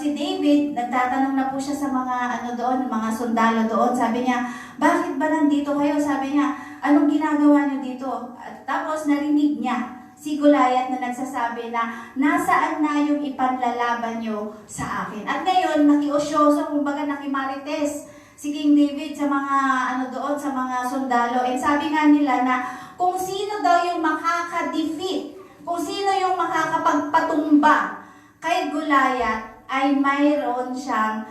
Si David, nagtatanong na po siya sa mga mga sundalo doon. Sabi niya, bakit ba nandito kayo? Sabi niya, anong ginagawa niyo dito? At tapos narinig niya si Goliath na nagsasabi na, nasaan na yung ipanlalaban niyo sa akin? At ngayon, nakiosyoso, kumbaga nakimarites si King David sa mga doon, sa mga sundalo. And sabi nga nila na kung sino daw yung makaka-defeat, kung sino yung makakapagpatumba kay Goliath, ay mayroon siyang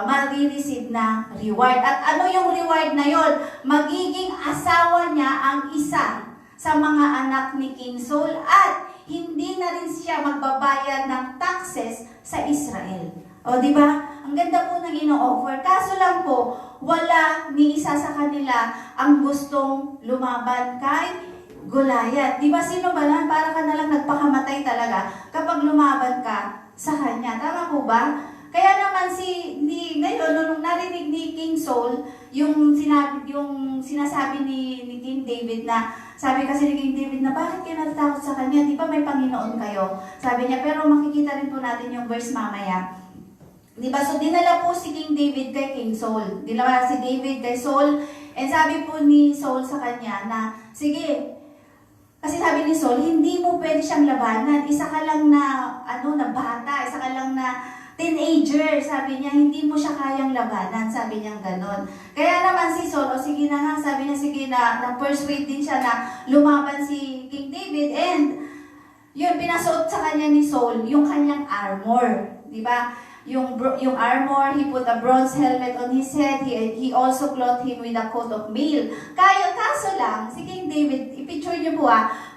marireceive na reward. At ano yung reward na yon? Magiging asawa niya ang isa sa mga anak ni King Saul at hindi na rin siya magbabayad ng taxes sa Israel. O, di ba? Ang ganda po ng ino-offer. Kaso lang po, wala ni isa sa kanila ang gustong lumaban kay Goliath. Di ba, sino ba lang? Para ka nalang nagpakamatay talaga kapag lumaban ka sa kanya. Tama po ba? Kaya naman ngayon, nung narinig ni King Saul, yung sinasabi ni King David na, sabi kasi ni King David na, bakit kayo natatakot sa kanya? Di ba may Panginoon kayo? Sabi niya, pero makikita rin po natin yung verse mamaya. Diba? So, dinala po si King David kay King Saul. Dinala si David kay Saul. And sabi po ni Saul sa kanya na, sige, kasi sabi ni Saul, hindi mo pwede siyang labanan. Isa ka lang na bata, isa ka lang na teenager. Sabi niya, hindi mo siya kayang labanan. Sabi niya ganon. Kaya naman si Saul, sige na nga, sabi niya, sige na-persuade din siya na lumaban si King David. And yun, pinasuot sa kanya ni Saul yung kanyang armor. Diba? Yung armor, he put a bronze helmet on his head, he also clothed him with a coat of mail. Kaso lang, si King David, i-picture niyo po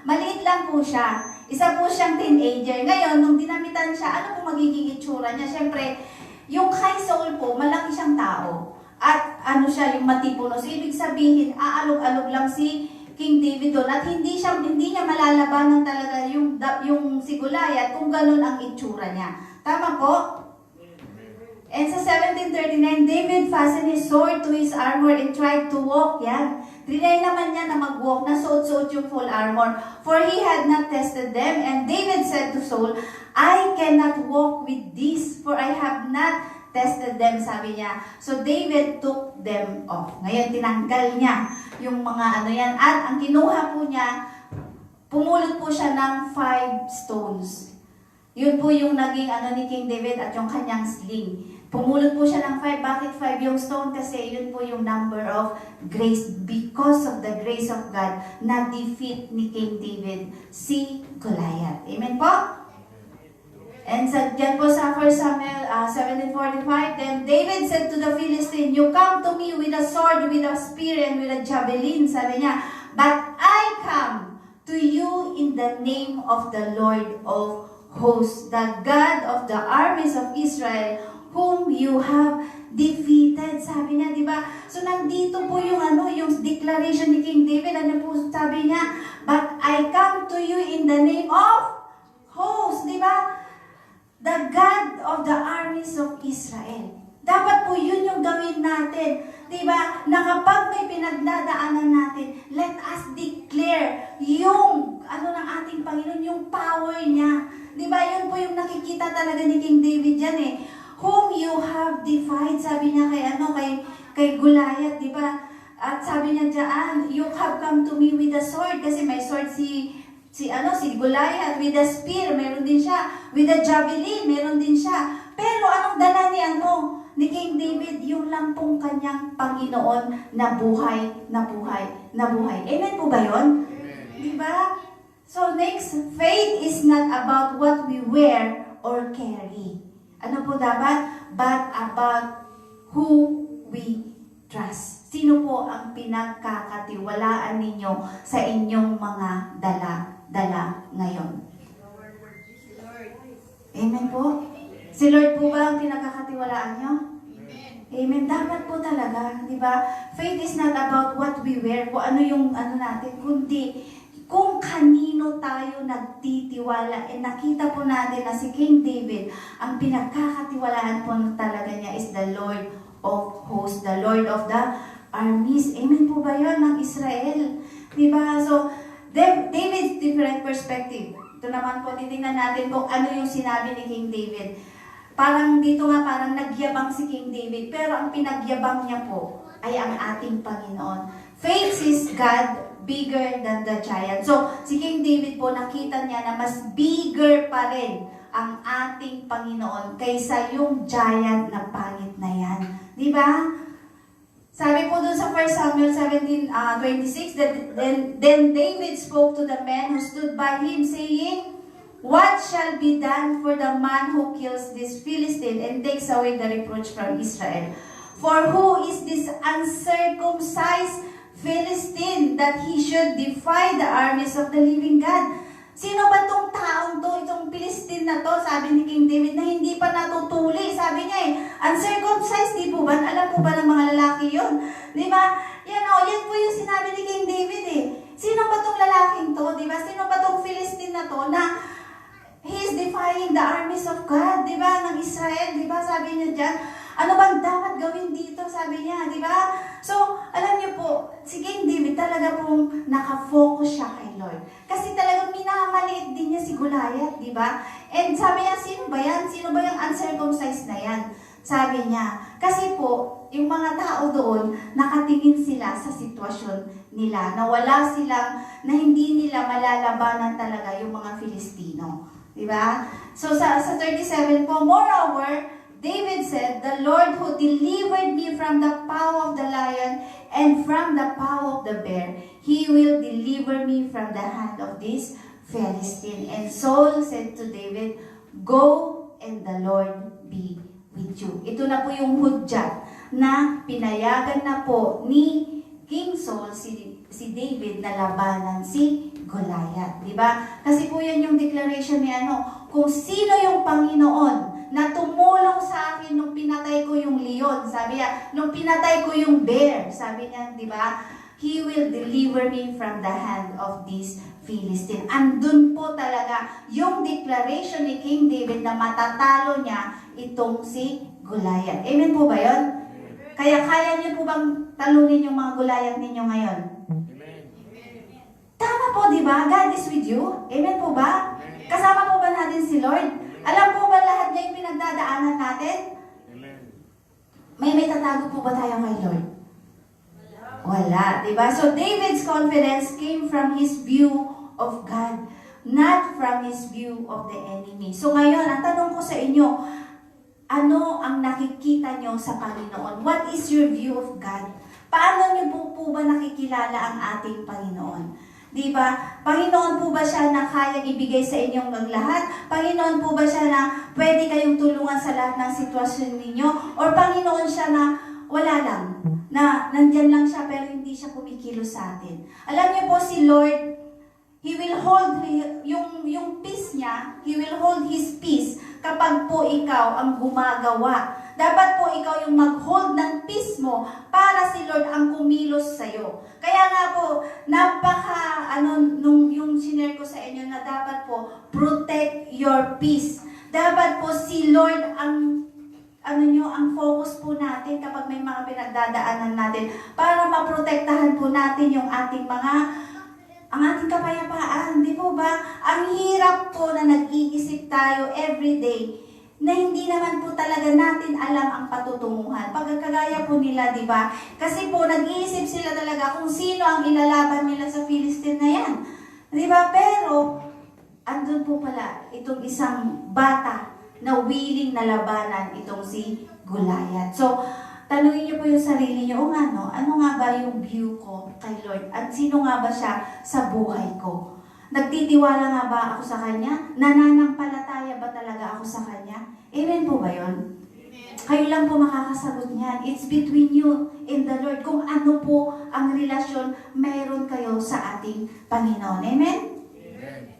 maliit lang po siya. Isa po siyang teenager. Ngayon, nung dinamitan siya, ano po magiging itsura niya? Siyempre, yung kay Saul po, malaki siyang tao. At siya, yung matipuno. So, ibig sabihin, aalog-alog lang si King David doon. At hindi niya malalabanan talaga yung si Goliath kung ganun ang itsura niya. Tama po? And sa 1739, David fastened his sword to his armor and tried to walk. Yan. Trinay naman niya na mag-walk, na suot-suot yung full armor. For he had not tested them. And David said to Saul, I cannot walk with these, for I have not tested them, sabi niya. So David took them off. Ngayon, tinanggal niya yung mga yan. At ang kinuha po niya, pumulot po siya ng 5 stones. Yun po yung naging ni King David at yung kanyang sling. Pumulot po siya ng 5. Bakit 5 yung stone? Kasi yun po yung number of grace. Because of the grace of God, na-defeat ni King David si Goliath. Amen po? And dyan po sa 1 Samuel 17:45, then David said to the Philistine, you come to me with a sword, with a spear, and with a javelin. Sabi niya, but I come to you in the name of the Lord of hosts, the God of the armies of Israel, whom you have defeated. Sabi niya, di ba? So, nandito po yung yung declaration ni King David. Ano po sabi niya? But I come to you in the name of hosts. Di ba? The God of the armies of Israel. Dapat po yun yung gawin natin. Di ba? Na kapag may pinagdadaanan natin, let us declare yung ng ating Panginoon, yung power niya. Di ba? Yun po yung nakikita talaga ni King David dyan whom you have defied, sabi niya kay Goliath, di ba? At sabi niya diyan, you have come to me with a sword, kasi may sword si Goliath, with a spear, meron din siya, with a javelin, meron din siya. Pero anong dala ni King David? Yung lang pong kanyang Panginoon na buhay, na buhay, na buhay. Amen po ba yun? Di ba? So next, faith is not about what we wear or carry. Ano po dapat? But about who we trust. Sino po ang pinagkakatiwalaan ninyo sa inyong mga dala ngayon? Amen po? Si Lord po ba ang pinagkakatiwalaan nyo? Amen. Dapat po talaga, di ba? Faith is not about what we wear, kung ano yung natin, kundi kung kanino tayo nagtitiwala. Nakita po natin na si King David, ang pinagkakatiwalaan po talaga niya is the Lord of hosts, the Lord of the armies. Amen po ba yun ng Israel? Diba? So, David's different perspective Ito naman po, titingnan natin kung ano yung sinabi ni King David. Parang dito nga, parang nagyabang si King David, pero ang pinagyabang niya po ay ang ating Panginoon. Faith is God bigger than the giant. So, si King David po, nakita niya na mas bigger pa rin ang ating Panginoon kaysa yung giant na pangit na yan. Di ba? Sabi po dun sa 1 Samuel 17:26, then David spoke to the men who stood by him, saying, "What shall be done for the man who kills this Philistine and takes away the reproach from Israel? For who is this uncircumcised Philistine that he should defy the armies of the living God?" Sino ba tong taong to, itong Philistine na to, sabi ni King David, na hindi pa natutuli? Sabi niya uncircumcised, di po ba? Alam po ba ng mga lalaki yun? Di ba? Yan po yung sinabi ni King David Sino ba tong lalaking to? Di ba? Sino ba tong Philistine na to na he is defying the armies of God, di ba? Ng Israel, di ba? Sabi niya dyan, ano bang dapat gawin dito? Sabi niya, di ba? So, alam niyo po, si King David talaga pong nakafocus siya kay Lord. Kasi talagang minamaliit din niya si Goliath, di ba? And sabi niya, sino ba yan? Sino ba yung uncircumcised na yan? Sabi niya, kasi po, yung mga tao doon, nakatingin sila sa sitwasyon nila, na wala silang, na hindi nila malalabanan talaga yung mga Filistino. Di ba? So, sa 37 po, moreover, David said, "The Lord who delivered me from the paw of the lion and from the paw of the bear, He will deliver me from the hand of this Philistine." And Saul said to David, "Go, and the Lord be with you." Ito na po yung hudyat na pinayagan na po ni King Saul si David na labanan si Goliath. Diba? Kasi po yan yung declaration ni kung sino yung Panginoon na tumulong sa akin nung pinatay ko yung leon. Sabi niya, nung pinatay ko yung bear. Sabi niya, di ba? He will deliver me from the hand of this Philistine. Andun po talaga yung declaration ni King David na matatalo niya itong si Goliath. Amen po ba yun? Kaya niyo po bang talunin yung mga Goliath ninyo ngayon? Amen. Tama po, di ba? God is with you. Amen po ba? Kasama po ba natin si Lord? Alam po ba lahat niya yung pinagdadaanan natin? Amen. May tatago po ba tayo kay Lord? Wala, diba? So David's confidence came from his view of God, not from his view of the enemy. So ngayon, ang tanong ko sa inyo, ano ang nakikita nyo sa Panginoon? What is your view of God? Paano nyo po ba nakikilala ang ating Panginoon? Diba? Panginoon po ba siya na kayang ibigay sa inyong lahat? Panginoon po ba siya na pwede kayong tulungan sa lahat ng sitwasyon ninyo? Or Panginoon siya na wala lang? Na nandyan lang siya pero hindi siya kumikilos sa atin? Alam niyo po si Lord, He will hold yung peace niya, He will hold His peace kapag po ikaw ang gumagawa. Dapat po ikaw yung mag-hold ng peace mo para si Lord ang kumilos sa'yo. Kaya nga po, yung sinare ko sa inyo na dapat po, protect your peace. Dapat po si Lord ang ang focus po natin kapag may mga pinagdadaanan natin para maprotektahan po natin yung ating kapayapaan, di po ba? Ang hirap po na nag-iisip tayo everyday na hindi naman po talaga natin alam ang patutunguhan. Pagkagaya po nila, di ba? Kasi po nag-iisip sila talaga kung sino ang ilalaban nila sa Philistine na yan. Di ba? Pero, andun po pala itong isang bata na willing na labanan itong si Goliath. So, tanungin niyo po yung sarili niyo, ano nga ba yung view ko kay Lord? At sino nga ba siya sa buhay ko? Nagtitiwala nga ba ako sa Kanya? Nananampalataya ba talaga ako sa Kanya? Amen po ba yun? Amen. Kayo lang po makakasagot niyan. It's between you and the Lord. Kung ano po ang relasyon mayroon kayo sa ating Panginoon. Amen? Amen.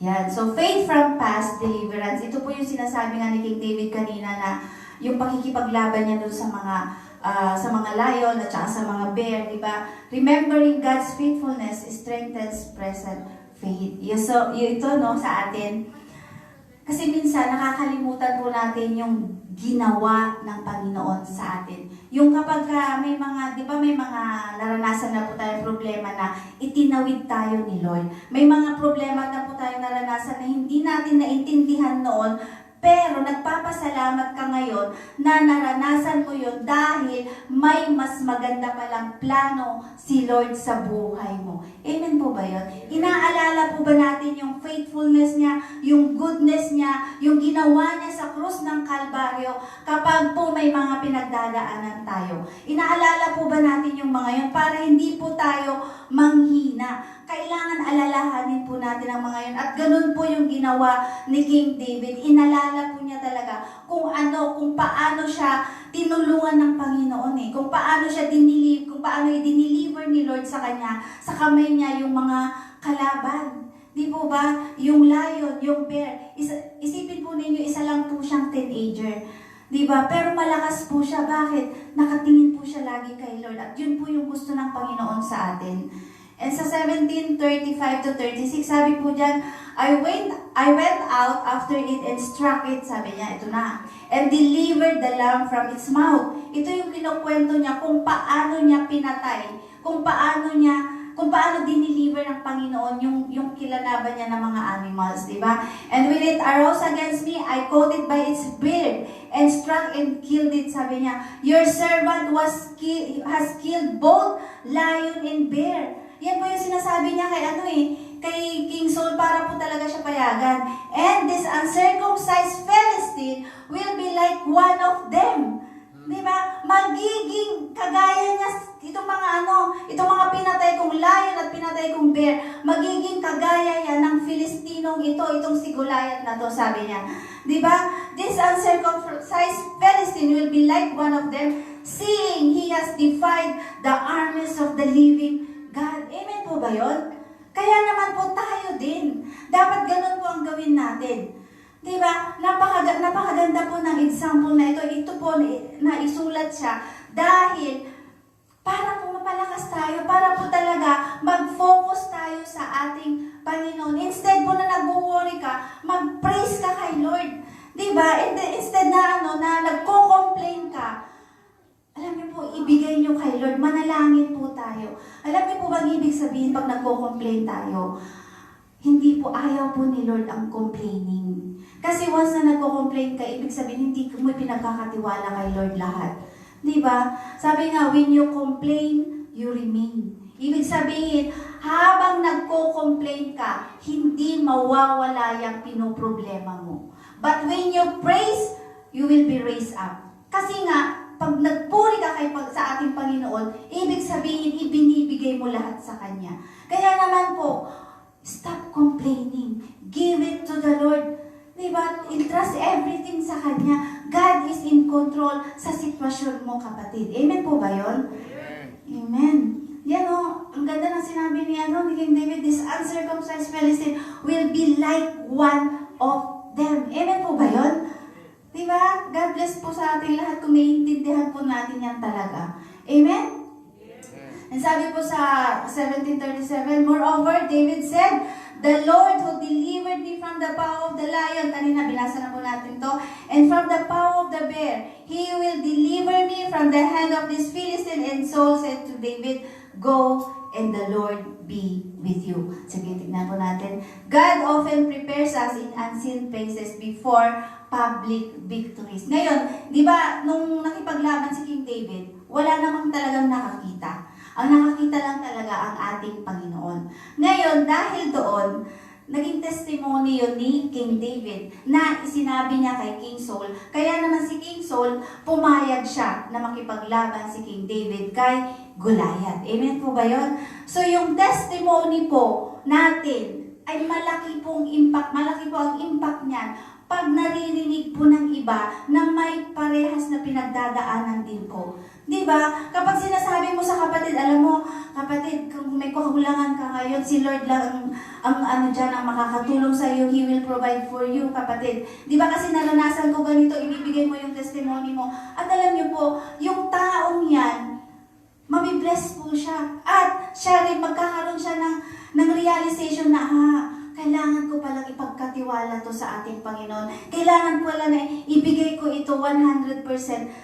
Yan. So, faith from past deliverance. Ito po yung sinasabi nga ni King David kanina na yung pakikipaglaban niya doon sa mga lion at saka sa mga bear, di ba? Remembering God's faithfulness strengthens present faith. So, ito sa atin. Kasi minsan nakakalimutan po natin yung ginawa ng Panginoon sa atin. Yung kapag may mga, di ba may mga naranasan na po tayong problema na itinawid tayo ni Lord. May mga problema na po tayong naranasan na hindi natin naintindihan noon, pero nagpapasalamat ka ngayon na naranasan mo yun dahil may mas maganda palang plano si Lord sa buhay mo. Amen po ba yun? Inaalala po ba natin yung faithfulness niya, yung goodness niya, yung ginawa niya sa krus ng Kalbaryo kapag po may mga pinagdadaanan tayo? Inaalala po ba natin yung mga yun para hindi po tayo manghina? Kailangan alalahanin po natin ang mga yun. At ganun po yung ginawa ni King David. Inalala po niya talaga kung paano siya tinulungan ng Panginoon kung paano siya kung paano i-deliver ni Lord sa kanya, sa kamay niya yung mga kalaban. Di po ba? Yung lion, yung bear. Isipin po ninyo, isa lang po siyang teenager. Di ba? Pero malakas po siya. Bakit? Nakatingin po siya lagi kay Lord. At yun po yung gusto ng Panginoon sa atin. And sa 17:35-36, sabi po dyan, I went out after it and struck it, sabi niya, ito na, and delivered the lamb from its mouth. Ito yung kinukwento niya kung paano niya pinatay, kung paano dineliver ng Panginoon yung kilalaban niya ng mga animals, di ba? And when it arose against me, I caught it by its beard and struck and killed it, sabi niya. Your servant has killed both lion and bear. Yan po yung sinasabi niya kay King Saul para po talaga siya payagan. And this uncircumcised Philistine will be like one of them. Di ba? Magiging kagaya niya itong mga pinatay kong lion at pinatay kong bear. Magiging kagaya yan ng Filistinong itong si Goliath na to, sabi niya. Di ba? This uncircumcised Philistine will be like one of them, seeing he has defied the armies of the living God. Amen po ba yun? Kaya naman po tayo din. Dapat ganun po ang gawin natin. Diba? Napakaganda po ng example na ito. Ito po na isulat siya dahil para po mapalakas tayo, para po talaga mag-focus tayo sa ating Panginoon. Instead po na nag-worry ka, mag-praise ka kay Lord. Diba? Instead na nagko-complain ka, alam niyo po, ibigay niyo kay Lord. Manalangin po tayo. Alam niyo po bang ibig sabihin pag nagko-complain tayo? Hindi po, ayaw po ni Lord ang complaining. Kasi once na nagko-complain ka, ibig sabihin, hindi mo pinagkakatiwala kay Lord lahat. Diba? Sabi nga, when you complain, you remain. Ibig sabihin, habang nagko-complain ka, hindi mawawala yung pinoproblema mo. But when you praise, you will be raised up. Kasi nga, pag nagpuri ka sa ating Panginoon, ibig sabihin, ibinibigay mo lahat sa Kanya. Kaya naman po, stop complaining. Give it to the Lord. Diba? Entrust everything sa Kanya. God is in control sa sitwasyon mo, kapatid. Amen po ba yun? Amen. Yan ang ganda ng sinabi ni King David, this uncircumcised Philistine will be like one of them. Amen po ba yun? Diba? God bless po sa ating lahat kung naiintindihan po natin yan talaga. Amen? And sabi po sa 17:37, moreover, David said, the Lord who delivered me from the paw of the lion, kanina binasa na po natin to, and from the paw of the bear, He will deliver me from the hand of this Philistine. And Saul said to David, go, and the Lord be with you. Sige, tignan po natin. God often prepares us in unseen places before public victories. Ngayon, di ba, nung nakipaglaban si King David, wala namang talagang nakakita. Ang nakakita lang talaga ang ating Panginoon. Ngayon, dahil doon, naging testimony yun ni King David na sinabi niya kay King Saul. Kaya naman si King Saul, pumayag siya na makipaglaban si King David kay Goliath. Amen po ba yun? So yung testimony po natin ay malaki po ang impact niyan pag naririnig po ng iba na may parehas na pinagdadaanan din po. Diba? Kapag sinasabi mo sa kapatid, alam mo, kapatid, kung may kakulangan ka ngayon, si Lord lang ang makakatulong sa iyo. He will provide for you, kapatid. Diba? Kasi naranasan ko ganito, ibibigay mo yung testimony mo. At alam niyo po, yung taong yan, mabibless po siya. At siya rin, magkakaroon siya ng realization na, kailangan ko palang ipagkatiwala to sa ating Panginoon. Kailangan ko lang na ibigay ko ito 100%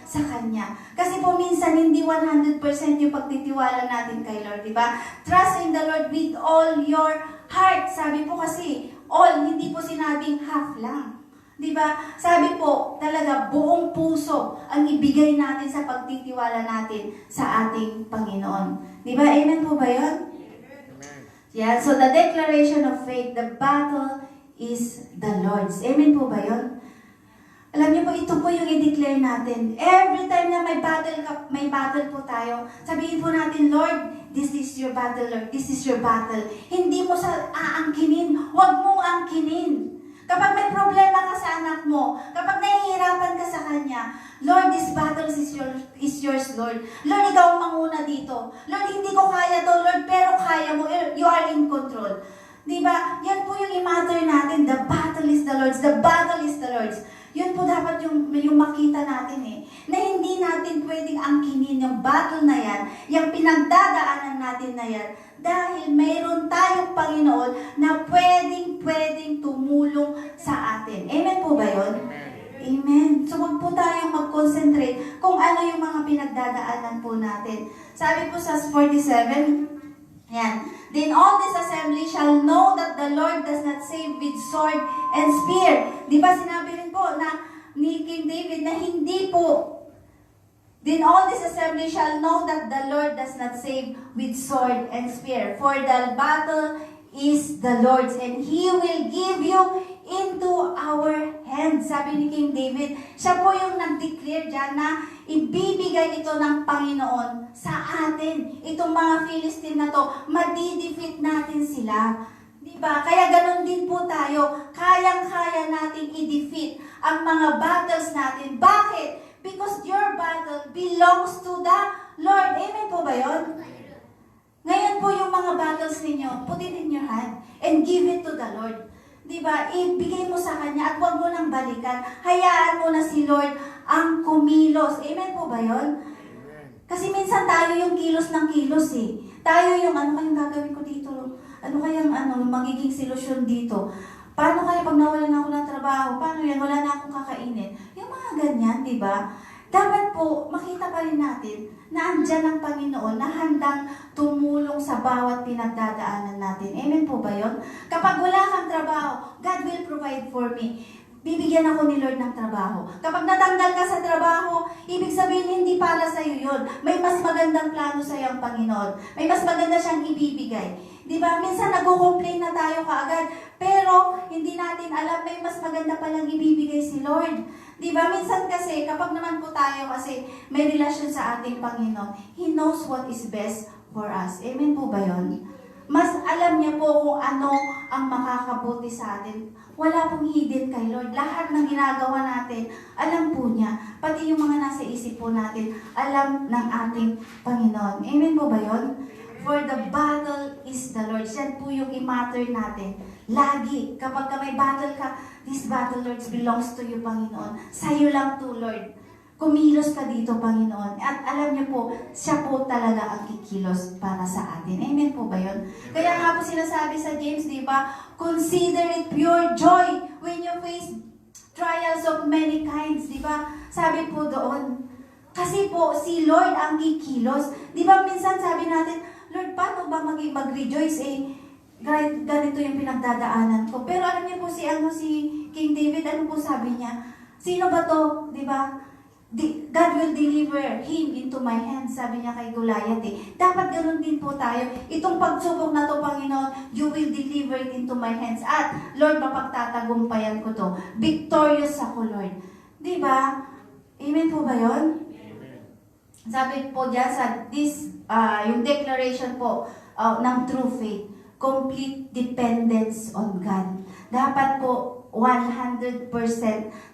sa Kanya. Kasi po minsan hindi 100% yung pagtitiwala natin kay Lord, di ba? Trust in the Lord with all your heart. Sabi po kasi, all, hindi po sinabing half lang. Di ba? Sabi po, talaga buong puso ang ibigay natin sa pagtitiwala natin sa ating Panginoon. Di ba? Amen po ba yun? Yeah, so the declaration of faith, the battle is the Lord's. Amen po ba yun? Alam niyo po, ito po yung i-declare natin. Every time na may battle po tayo, sabihin po natin, Lord, this is your battle, Lord. This is your battle. Hindi mo sa aangkinin. Huwag mong angkinin. Kapag may problema ka sa anak mo, kapag nahihirapan ka sa kanya, Lord, this battle is yours, Lord. Lord, ikaw ang manguna dito. Lord, hindi ko kaya to, Lord, pero kaya mo. You are in control. Diba? Yan po yung i-matter natin. The battle is the Lord's. The battle is the Lord's. Yun po dapat yung makita natin eh. Na hindi natin pwedeng angkinin yung battle na yan, yung pinagdadaanan natin na yan, dahil mayroon tayong Panginoon na pwedeng tumulong sa atin. Amen po ba yun? Amen. So wag po tayong mag-concentrate kung ano yung mga pinagdadaanan po natin. Sabi po sa 47, yan. Then all this assembly shall know that the Lord does not save with sword and spear. Di ba sinabi rin po na ni King David na hindi po. Then all this assembly shall know that the Lord does not save with sword and spear. For the battle is the Lord's and He will give you into our hands. Sabi ni King David, siya po yung nag-declare dyan na ibibigay ito ng Panginoon sa atin. Itong mga Philistine na to, madidefeat natin sila. Diba? Kaya ganun din po tayo. Kayang-kaya natin i-defeat ang mga battles natin. Bakit? Because your battle belongs to the Lord. Amen po ba yun? Ngayon po yung mga battles ninyo, put it in your hand and give it to the Lord. Diba? Ibigay mo sa Kanya at huwag mo nang balikan. Hayaan mo na si Lord ang kumilos. Amen po ba yun? Kasi minsan tayo yung kilos ng kilos eh. Tayo yung ano kayang gagawin ko dito? Ano kayang magiging solusyon dito? Paano kaya pag nawalan ako ng trabaho? Paano yan? Wala na akong kakainin. Yung mga ganyan, di ba? Dapat po, makita pa rin natin na andyan ang Panginoon na handang tumulong sa bawat pinagdadaanan natin. Amen po ba yun? Kapag wala kang trabaho, God will provide for me. Bibigyan ako ni Lord ng trabaho. Kapag natanggal ka sa trabaho, ibig sabihin hindi para sa'yo yun. May mas magandang plano sa'yo ang Panginoon. May mas maganda siyang ibibigay. Di ba? Minsan nag-complain na tayo kaagad, pero hindi natin alam may mas maganda palang ibibigay si Lord. Di ba? Minsan kasi, kapag naman po tayo kasi may relasyon sa ating Panginoon, He knows what is best for us. Amen po ba yun? Mas alam niya po kung ano ang makakabuti sa atin. Wala pong hidden kay Lord. Lahat ng ginagawa natin, alam po niya. Pati yung mga nasa isip po natin, alam ng ating Panginoon. Amen po ba yun? For the battle is the Lord. Yan po yung i-matter natin. Lagi, kapag may battle ka, this battle, Lord, belongs to you, Panginoon. Sa'yo lang to, Lord. Kumilos ka dito, Panginoon. At alam niyo po, siya po talaga ang kikilos para sa atin. Amen po ba yun? Kaya nga po sinasabi sa James, di ba? Consider it pure joy when you face trials of many kinds, di ba? Sabi po doon. Kasi po, si Lord ang kikilos. Di ba minsan sabi natin, Lord, paano ba mag-rejoice ganito yung pinagdadaanan ko. Pero alam niyo po si King David, ano po sabi niya? Sino ba to? Di ba? God will deliver him into my hands, sabi niya kay Goliath eh. Dapat ganun din po tayo. Itong pagsubok na to, Panginoon, you will deliver it into my hands. At, Lord, mapagtatagumpayan ko to. Victorious ako, Lord. Di ba? Amen po ba yun? Amen. Sabi po dyan sa yung declaration po ng true faith, complete dependence on God. Dapat po 100%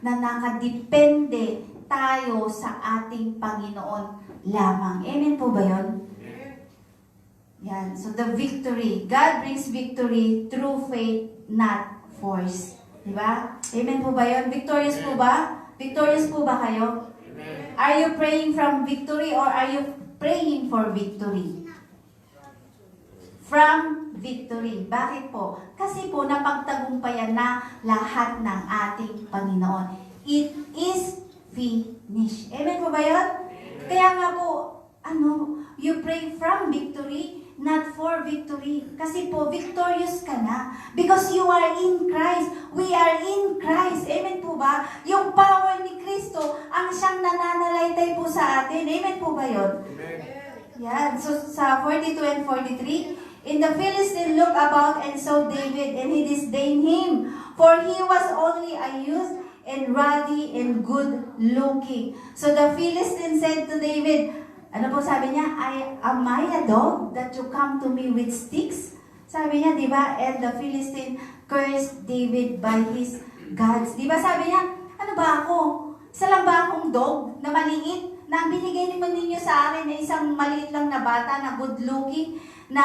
na nakadepende tayo sa ating Panginoon lamang. Amen po ba yun? Yan. So the victory. God brings victory through faith, not force. Diba? Amen po ba yun? Victorious po ba? Victorious po ba kayo? Amen. Are you praying from victory or are you praying for victory? from victory. Bakit po? Kasi po napagtagumpayan na lahat ng ating Panginoon. It is finished. Amen po ba yun? Kaya nga po, you pray from victory, not for victory. Kasi po, victorious ka na. Because you are in Christ. We are in Christ. Amen po ba? Yung power ni Kristo, ang siyang nananalaytay po sa atin. Amen po ba yun? Amen. Yan. So, sa 42 and 43, "And the Philistine looked about and saw David, and he disdained him, for he was only a youth, and ruddy and good looking. So the Philistine said to David," ano po sabi niya? Am I a dog that you come to me with sticks? Sabi niya, di ba? And the Philistine cursed David by his gods. Di ba sabi niya, ano ba ako? Isa lang ba akong dog na maliit? Na ang binigay naman ninyo sa akin na isang maliit lang na bata na good looking, na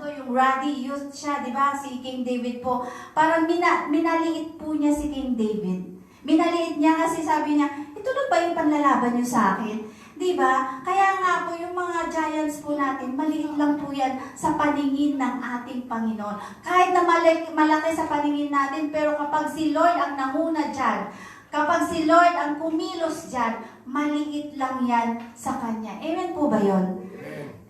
yung ruddy youth siya, di ba? Si King David po. Parang minaliit po niya si King David. Minaliit niya kasi sabi niya, ito na ba yung panlalaban niyo sa akin? Di ba? Kaya nga po yung mga giants po natin, maliit lang po yan sa paningin ng ating Panginoon. Kahit na malaki sa paningin natin, pero kapag si Lord ang nanguna dyan, kapag si Lord ang kumilos dyan, maliit lang yan sa Kanya. Amen po ba yun?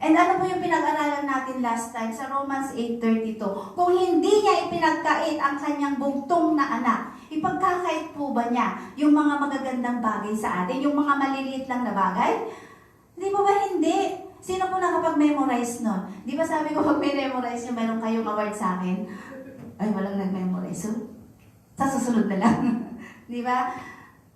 And ano po yung pinag-aralan natin last time sa Romans 8:32? Kung hindi niya ipinagkait ang kanyang bugtong na anak, ipagkakait po ba niya yung mga magagandang bagay sa atin? Yung mga maliliit lang na bagay? Di po ba hindi? Sino po nakapag-memorize nun? Di ba sabi ko, pag may memorize nyo, meron kayong award sa akin? Ay, walang nag-memorize. So, sa susunod na lang. Di ba?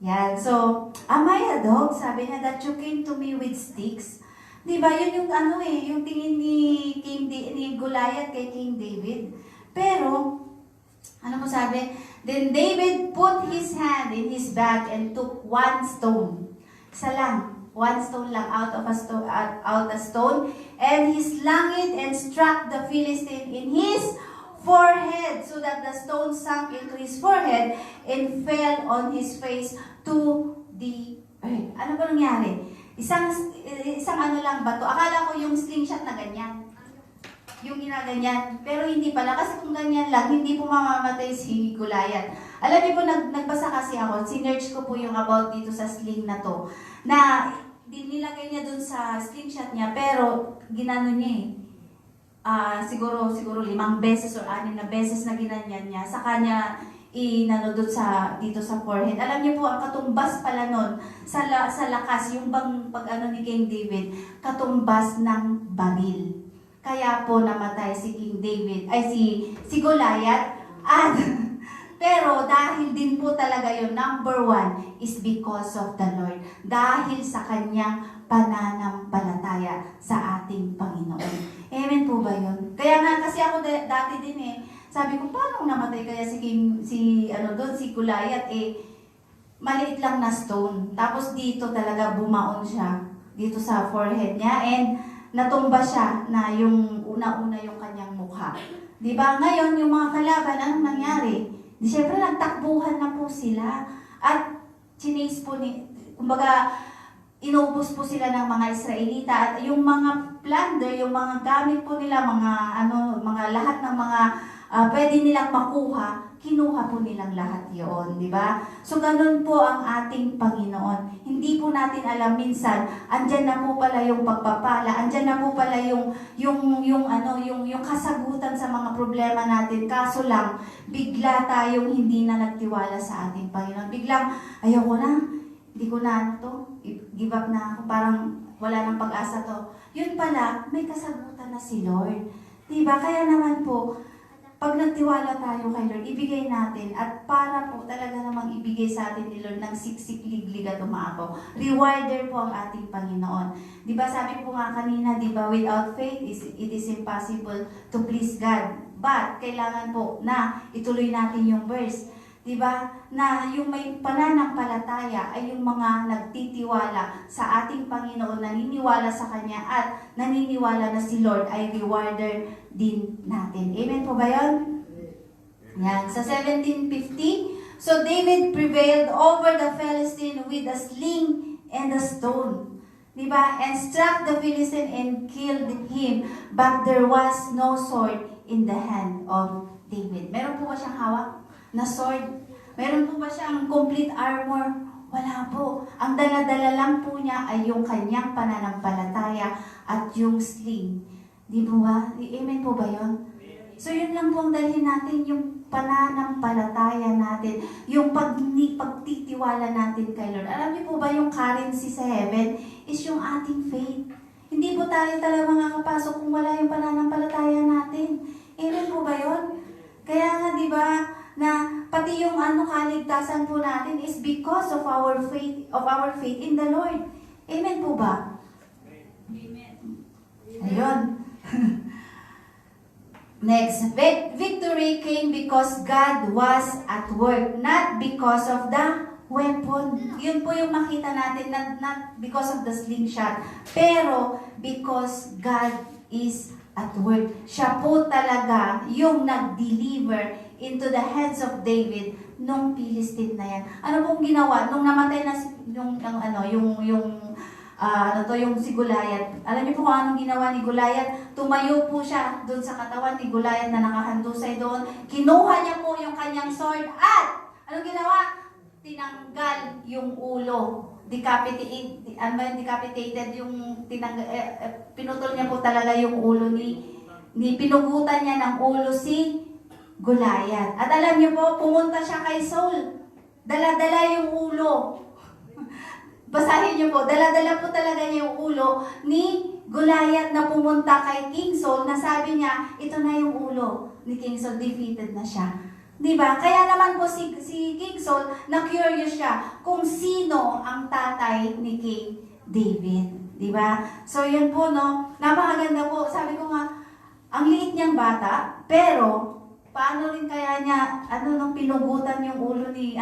Yan. So, am I a dog? Sabi niya, that you came to me with sticks. Di ba? Yun yung yung tingin ni Goliath kay King David. Pero, ano po sabi? Then David put his hand in his bag and took one stone. Isa lang. One stone lang out a stone. And he slung it and struck the Philistine in his forehead, so that the stone sank into his forehead and fell on his face to the earth. Ano ba nangyari? Isang lang bato. Akala ko yung slingshot na ganyan. Yung ginaganyan. Pero hindi pala. Kasi kung ganyan lang, hindi po mamamatay si Goliath. Alam niyo po, nagbasa kasi ako. Sinerch ko po yung about dito sa sling na to. Na nilagay niya dun sa slingshot niya. Pero ginano niya siguro 5 beses or 6 na beses na ginanyan niya. Sa kanya dito sa forehead. Alam niyo po, ang katumbas pala nun, sa lakas, yung pag ni King David, katumbas ng baril. Kaya po namatay si King David, si Goliath. At, pero dahil din po talaga yung number 1 is because of the Lord. Dahil sa kanyang pananampalataya sa ating Panginoon. Amen po ba yun? Kaya nga kasi ako dati din sabi ko, paano namatay kaya si Goliath? Maliit lang na stone. Tapos dito talaga bumaon siya. Dito sa forehead niya. And natumba siya na yung una-una yung kanyang mukha. Diba? Ngayon, yung mga kalaban, anong nangyari? Siyempre, nagtakbuhan na po sila. At chinase po kumbaga, inubos po sila ng mga Israelita. At yung mga plunder, yung mga gamit po nila, mga lahat ng mga pwede nilang makuha, kinuha po nilang lahat yun, di ba? So, ganun po ang ating Panginoon. Hindi po natin alam minsan, andyan na po pala yung pagpapala, andyan na po pala yung kasagutan sa mga problema natin. Kaso lang, bigla tayong hindi na nagtiwala sa ating Panginoon. Biglang, ayoko na, hindi ko na give up na ako, parang wala nang pag-asa to. Yun pala, may kasagutan na si Lord. Di ba? Kaya naman po, pag nagtiwala tayo kay Lord, ibigay natin at para po talaga namang ibigay sa atin ni Lord ng siksik, liglig at umaapaw. Rewarder po ang ating Panginoon. Di ba sabi po nga kanina, di ba, without faith, it is impossible to please God. But, kailangan po na ituloy natin yung verse. Di ba? Na yung may pananampalataya ay yung mga nagtitiwala sa ating Panginoon, naniniwala sa Kanya at naniniwala na si Lord ay rewarder din natin. Amen po ba yun? Yan. Sa 1750, so David prevailed over the Philistine with a sling and a stone. Di ba? And struck the Philistine and killed him, but there was no sword in the hand of David. Meron po ba siyang hawak na sword? Meron po ba siyang complete armor? Wala po. Ang dala-dala lang po niya ay yung kanyang pananampalataya at yung sling. Di po ba? Amen po ba yun? So yun lang po ang dalhin natin, yung pananampalataya natin, yung pagtitiwala natin kay Lord. Alam niyo po ba yung currency sa heaven is yung ating faith. Hindi po tayo talaga makakapasok kung wala yung pananampalataya natin. Amen po ba yun? Kaya nga di ba, na pati yung kaligtasan po natin is because of our faith in the Lord. Amen po ba? Amen. Ayun. Next, victory came because God was at work, not because of the weapon. Yun po yung makita natin, not because of the slingshot, pero because God is at work. Siya po talaga yung nag-deliver into the hands of David nung Philistine na yan. Ano pong ginawa? Nung namatay na yung si Goliath. Alam niyo po kung anong ginawa ni Goliath? Tumayo po siya doon sa katawan ni Goliath na nakahandusay doon. Kinuha niya po yung kanyang sword at anong ginawa? Tinanggal yung ulo. Decapitated yung pinutol niya po talaga yung ulo pinugutan niya ng ulo si Goliath. At alam niyo po, pumunta siya kay Saul. Dala-dala yung ulo. Basahin niyo po, dala-dala po talaga niya yung ulo ni Goliath na pumunta kay King Saul na sabi niya, ito na yung ulo ni King Saul, defeated na siya. Diba? Kaya naman po si King Saul, na-curious siya kung sino ang tatay ni King David. Diba? So yun po, no? Napakaganda po. Sabi ko nga, ang liit niyang bata, pero paano rin kaya niya, nung pinugutan yung ulo ni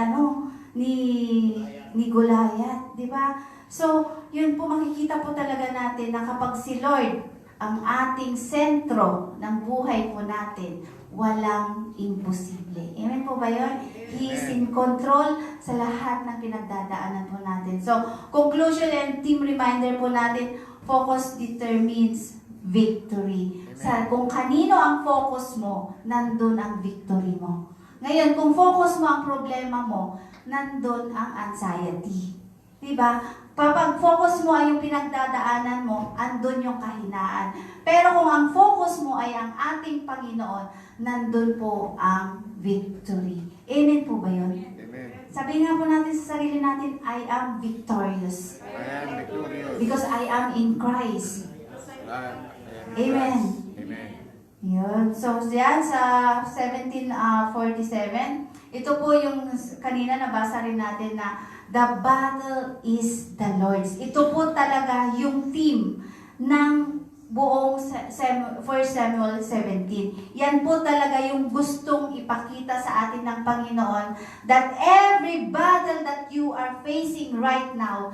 Goliath, di ba? So, yun po makikita po talaga natin na kapag si Lord ang ating sentro ng buhay po natin, walang imposible. Amen po ba yun? He is in control sa lahat ng pinagdadaanan po natin. So, conclusion and team reminder po natin, focus determines victory. Sa kung kanino ang focus mo, nandun ang victory mo. Ngayon, kung focus mo ang problema mo, nandun ang anxiety. Diba? Kapag focus mo ay yung pinagdadaanan mo, andun yung kahinaan. Pero kung ang focus mo ay ang ating Panginoon, nandun po ang victory. Amen po ba yun? Amen. Sabihin nga po natin sa sarili natin, I am victorious. I am victorious. Because I am in Christ. Amen. Amen. Yun. So, yan sa 17:47. Ito po yung kanina nabasa rin natin na the battle is the Lord's. Ito po talaga yung theme ng buong 1 Samuel 17. Yan po talaga yung gustong ipakita sa atin ng Panginoon that every battle that you are facing right now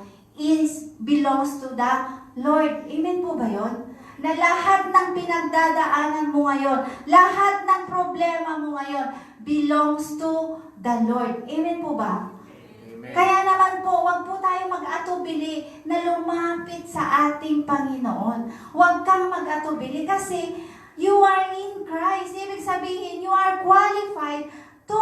belongs to the Lord. Amen po ba yun? Na lahat ng pinagdadaanan mo ngayon, lahat ng problema mo ngayon, belongs to the Lord. Amen po ba? Amen. Kaya naman po, wag po tayo mag-atubili na lumapit sa ating Panginoon. Huwag kang mag-atubili kasi you are in Christ. Ibig sabihin, you are qualified to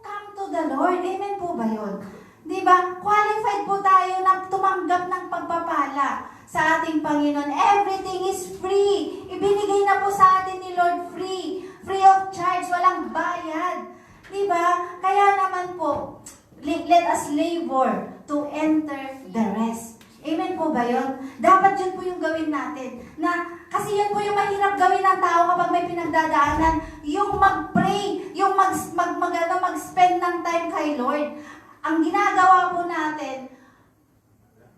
come to the Lord. Amen po ba yun? Diba? Qualified po tayo na tumanggap ng pagpapala sa ating Panginoon. Everything is free. Ibinigay na po sa atin ni Lord free. Free of charge. Walang bayad. Diba? Kaya naman po, let us labor to enter the rest. Amen po ba yun? Dapat yun po yung gawin natin. Kasi yun po yung mahirap gawin ng tao kapag may pinagdadaanan. Yung mag-pray, yung mag-spend ng time kay Lord. Ang ginagawa po natin,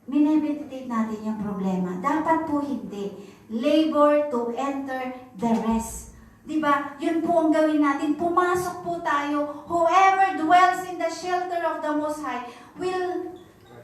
minimeditate natin yung problema. Dapat po hindi. Labor to enter the rest. Diba? Yun po ang gawin natin. Pumasok po tayo. Whoever dwells in the shelter of the Most High will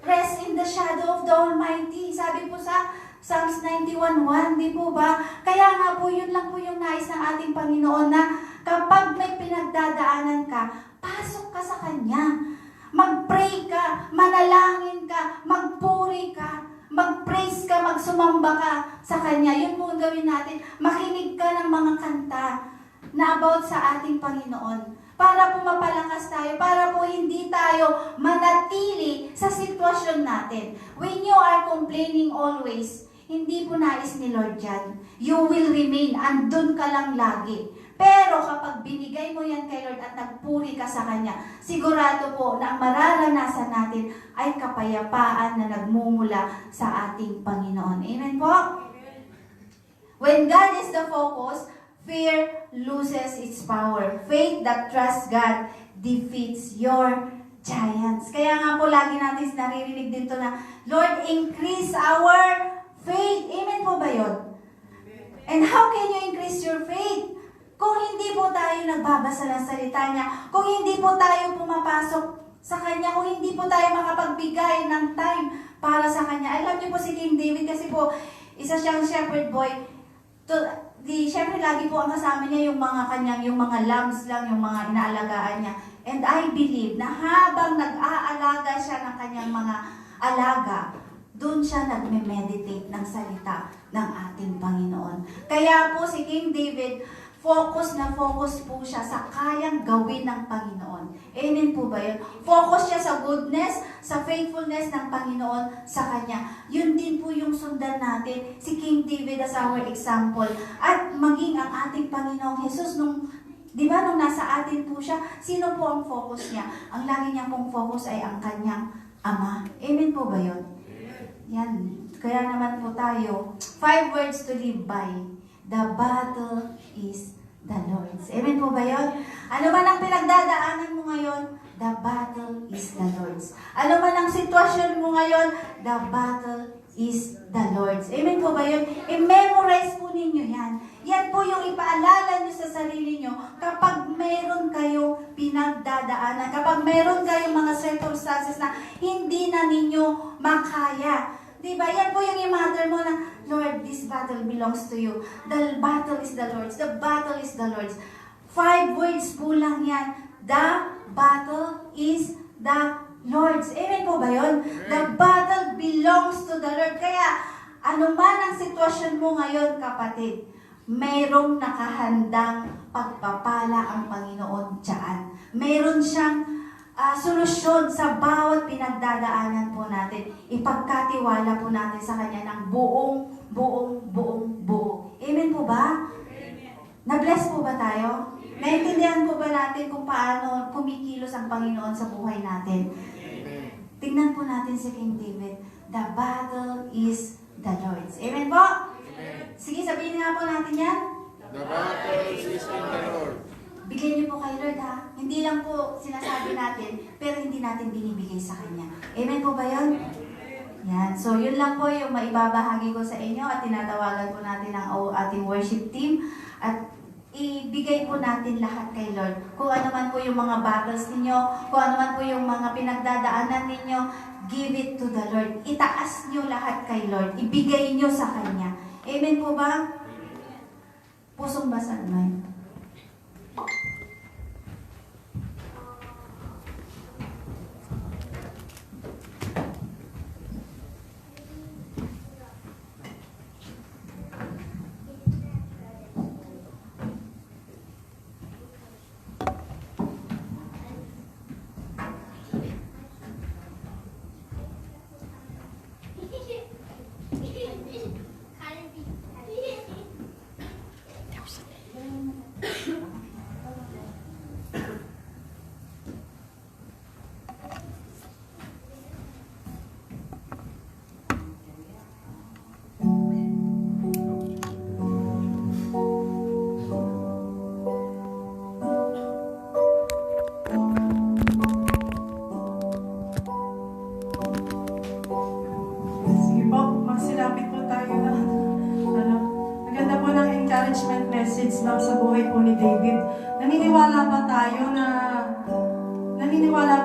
rest in the shadow of the Almighty. Sabi po sa Psalms 91:1, di po ba? Kaya nga po, yun lang po yung nais ng ating Panginoon na kapag may pinagdadaanan ka, pasok ka sa Kanya. Mag-pray ka, manalangin ka, magpuri ka, mag-praise ka, sumamba ka sa Kanya. Yun po ang gawin natin. Makinig ka ng mga kanta na about sa ating Panginoon. Para po mapalakas tayo, para po hindi tayo manatili sa sitwasyon natin. When you are complaining always, hindi po nais ni Lord yan. You will remain, andun ka lang lagi. Pero kapag binigay mo yan kay Lord at nagpuri ka sa Kanya, sigurado po na ang mararanasan natin ay kapayapaan na nagmumula sa ating Panginoon. Amen po? When God is the focus, fear loses its power. Faith that trusts God defeats your giants. Kaya nga po lagi natin naririnig dito na, Lord, increase our faith. Amen po ba yun? And how can you increase your faith? Kung hindi po tayo nagbabasa ng salita niya, kung hindi po tayo pumapasok sa Kanya, kung hindi po tayo makapagbigay ng time para sa Kanya. Alam niyo po si King David kasi po, isa siyang shepherd boy. Siyempre lagi po ang kasama niya yung mga lambs lang, yung mga inaalagaan niya. And I believe na habang nag-aalaga siya ng kanyang mga alaga, doon siya nagme-meditate ng salita ng ating Panginoon. Kaya po si King David, focus na focus po siya sa kayang gawin ng Panginoon. Amen po ba yun? Focus siya sa goodness, sa faithfulness ng Panginoon sa Kanya. Yun din po yung sundan natin, si King David as our example. At maging ang ating Panginoong Jesus, di ba nung nasa atin po siya, sino po ang focus niya? Ang lagi niya pong focus ay ang Kanyang Ama. Amen po ba yun? Yan. Kaya naman po tayo, 5 words to live by. The battle is the Lord's. Amen po ba yun? Ano man ang pinagdadaanan mo ngayon, the battle is the Lord's. Ano man ang sitwasyon mo ngayon, the battle is the Lord's. Amen po ba yun? I-memorize po ninyo yan. Yan po yung ipaalala nyo sa sarili nyo kapag meron kayong pinagdadaanan, kapag meron kayong mga circumstances na hindi na ninyo makaya. Diba? Yan po yung i-matter mo na, Lord, this battle belongs to you. The battle is the Lord's. The battle is the Lord's. 5 words po lang yan. The battle is the Lord's. Amen po ba yun? The battle belongs to the Lord. Kaya, ano man ang sitwasyon mo ngayon, kapatid, mayroong nakahandang pagpapala ang Panginoon dyan. Mayroon siyang solusyon sa bawat pinagdadaanan po natin. Ipagkatiwala po natin sa Kanya ng buong. Amen po ba? Na-bless po ba tayo? Naintindihan po ba natin kung paano kumikilos ang Panginoon sa buhay natin? Tingnan po natin si King David. The battle is the Lord's. Amen po? Sige, sabihin nga po natin yan. The battle is in the Lord. Bigyan niyo po kay Lord ha. Hindi lang po sinasabi natin, pero hindi natin binibigay sa Kanya. Amen po ba yun? Yan. So, yun lang po yung maibabahagi ko sa inyo at tinatawagan po natin ang ating worship team at ibigay po natin lahat kay Lord. Kung ano man po yung mga battles ninyo, kung ano man po yung mga pinagdadaanan ninyo, give it to the Lord. Itaas nyo lahat kay Lord. Ibigay nyo sa Kanya. Amen po ba? Pusong basa naman. encouragement message lang sa buhay po ni David. Naniniwala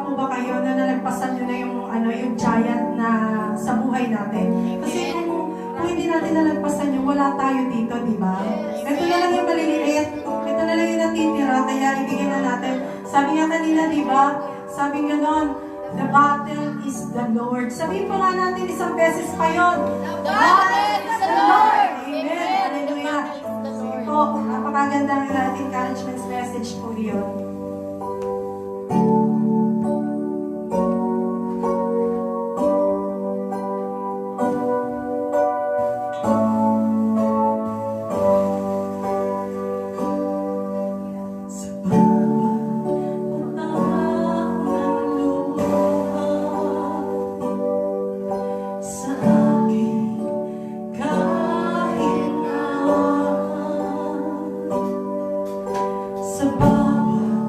po ba kayo na nalagpasan nyo na yung giant na sa buhay natin? Kasi kung hindi natin nalagpasan yung wala tayo dito, di ba? Ito na lang yung maliliit. Ito na lang yung natitira, kaya ibigay na natin. Sabi nga kanina, di ba? Sabi nga noon, The battle is the Lord. Sabihin po nga natin isang beses pa yun. The battle is the Lord. Amen. Hallelujah. Sige po, napakagandang encouragement message po yun. Sa bawat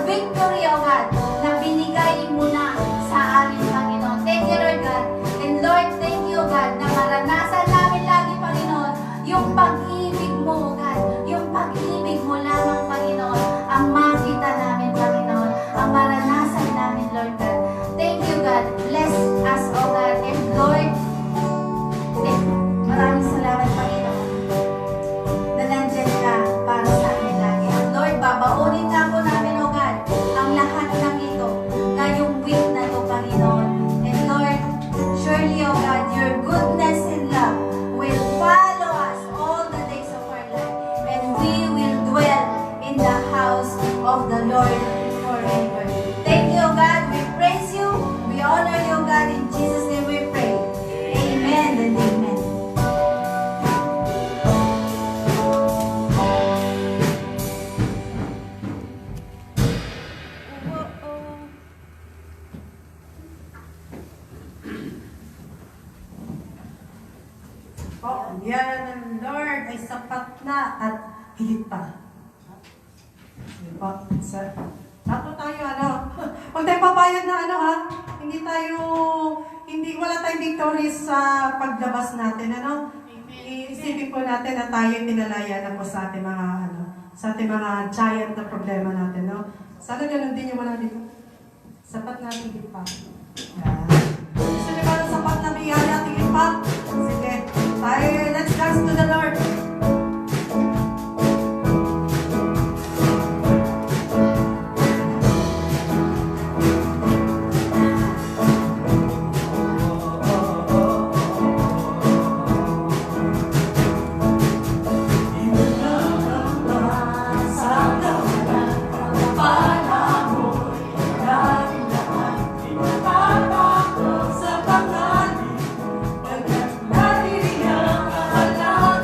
victory, O God, na binigay mo na sa amin, Panginoon. Thank you, Lord God. And Lord, thank you, God, na maranasan namin lagi, Panginoon, yung pag-ibig mo, O God. Yung pag-ibig mo lamang, Panginoon, ang makita namin, Panginoon, ang maranasan namin, Lord God. Thank you, God. Bless us, O God. And Lord, maraming salamat, Panginoon, na nandyan ka para sa amin lagi. At Lord, babaunin nga po namin, O God, ang lahat ng ito ngayong week na to, Panginoon. And Lord, surely, O God, your goodness and love will follow us all the days of our life. And we will dwell in the house of the Lord forever. Thank you, O God. We praise you. We honor you, O God. In Jesus' name we pray. Amen and amen. Oh, yan ang Lord ay sapat na at higit pa. Sige po, sir. Dapat tayo, huwag tayo papayag na wala tayong victory sa paglabas natin, Iisipin po natin na tayo tinalaya na po sa ating mga giant na problema natin, Sana ganun din yung wala dito. Sapat na at higit pa. Yan. Gusto niyo ba ng sapat na biyaya at higit pa? Sige. Tayo, let's dance to the Lord. Sa pangani, pagkat naririyan ang alam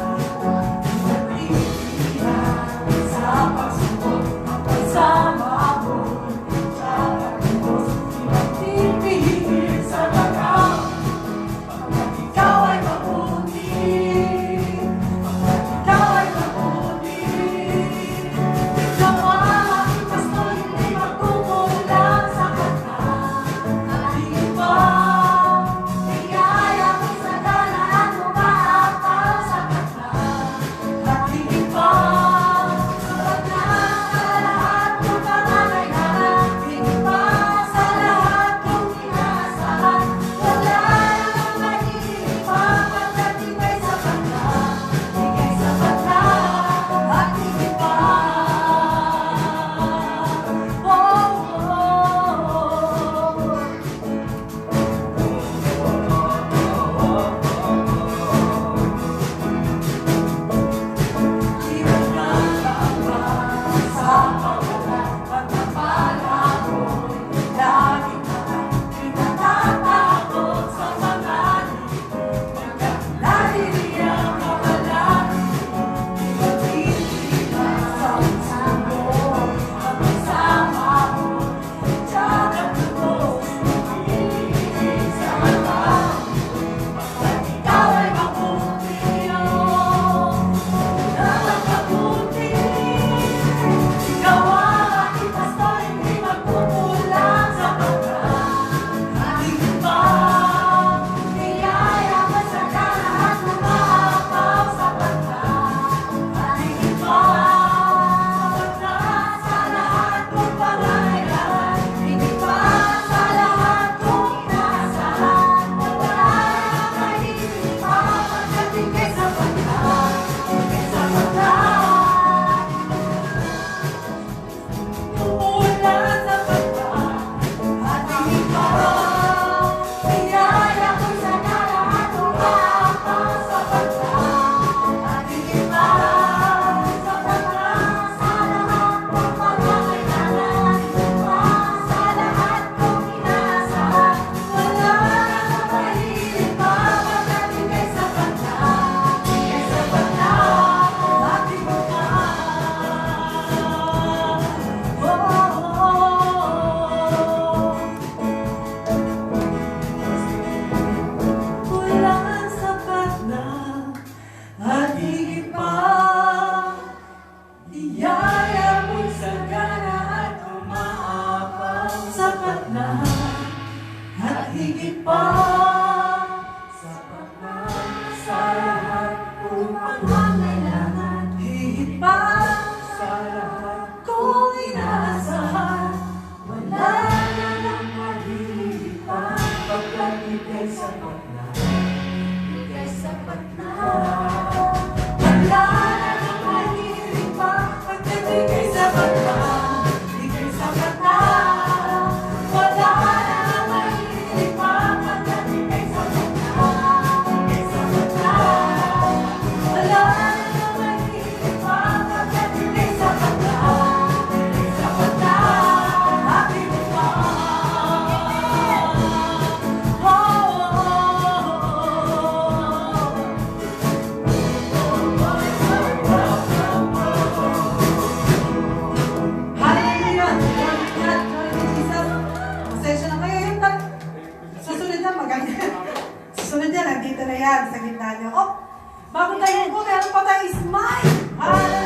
patay is mine. Hallelujah.